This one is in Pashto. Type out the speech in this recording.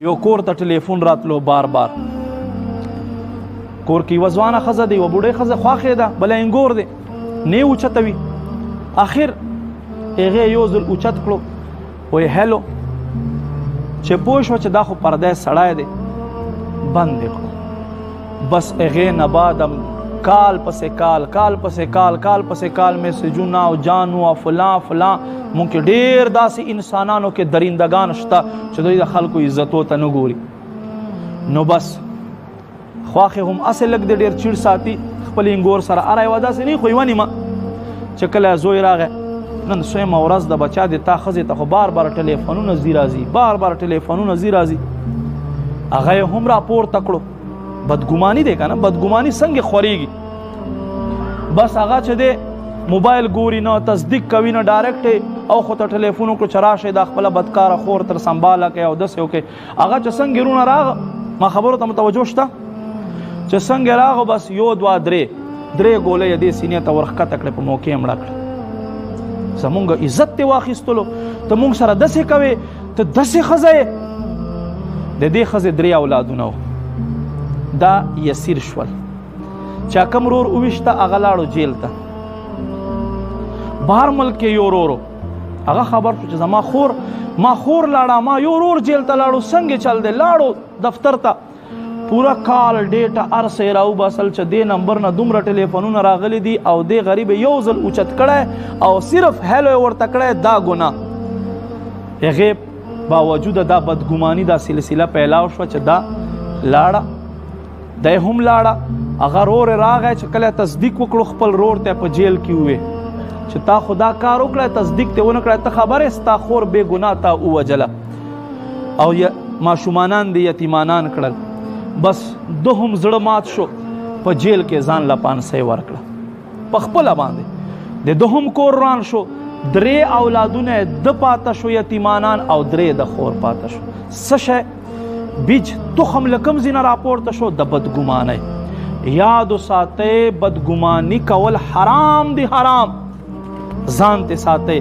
یو کور ته ټلیفون راتلو بار بار کور کې یوه ځوانه ښځه دی، یوه بوډۍ ښځه خواښې ده، بله انګور دی، نه اوچته وي. اخر هغې یو ځل اوچت کړو، وایي هلو، چې پوه شوه چې دا خو پردی سړی دی، بند یې کړو. بس هغې نه بعد کال پسې کال، کال پسې کال، کال پسې کال میسجونه او جانو او فلان فلان. مونږ کې ډېر داسې انسانانو کې درندګان شته چې دوی د خلکو عزتو ته نه ګوري. نو بس خواښې هم هسې لږ د ډېر چیړ ساتي خپل انګور سره. اره یوه داسې نه خو یوه نیمه چې کله زوی راغی، نن سویمه ورځ د بچا د تا ښځې ته خو بار بار ټلیفونونه ځي راځي، بار بار ټلیفونونه ځي راځي. هغه یې هم راپورته کړو. بدګماني دی که نه، بدګماني څنګه خورېږي. بس هغه چې دی موبایل ګوري نه، تصدیق کوي نه، ډایرکټ او خو ته ټلیفون وکړو چې راشئ دا خپله بدکاره خور تر سنباله کوي او داسې وکړي. هغه چې څنګه رونه راغه، ما خبرو ته متوجه شته چې څنګه راغو، بس یو دوه درې ګولۍ یې دې سینې ته ورښکته کړې، په موقع یې مړه کړه. زمونږ عزت دې واخیستلو، ته مونږ سره داسې کوې، ته داسې ښځه یې. د دې ښځې 3 اولادونه وو. دا یسیر شول. چا کم رور اوویشته هغه لاړو جیل ته. بهر ملک کې یو ورور هغه خبر شو چې زما خور لاړه، ما یو ورور جیل ته لاړو. څنګه چل دی؟ لاړو دفتر ته، پوره کال ډیټه هر څه یې راوباسل چې دې نمبر نه دومره ټلیفونونه راغلي دي او دې غریب یو ځل اوچت کړی او صرف هیلو یې ورته کړی، دا ګناه. هغې باوجود دا بدګماني دا سلسله پیلاو شوه چې دا لاړه، دی هم لاړه. هغه رور راغی چې کله تصدیق وکړو خپل رور ته په جیل کې ووې چې تا خدا کار وکړی، تصدیق ته ونه کړی، ته خبر یې ستا خور بې ګناه تا ووجله او ماشومانان دې یتیمانان کړل. بس ده هم زړه مات شو، په جیل کې ځان له 500 ورکړه په خپله باندې. د ده هم کور وران شو، 3 اولادونه یې ده پاته شو یتیمانان او 3 د خور پاته شو. څه شی بیج تخم له کوم ځای نه راپورته شو؟ د بدګمانۍ. یاد وساتئ بدګماني کول حرام دی، حرام. ځان ته ساتئ.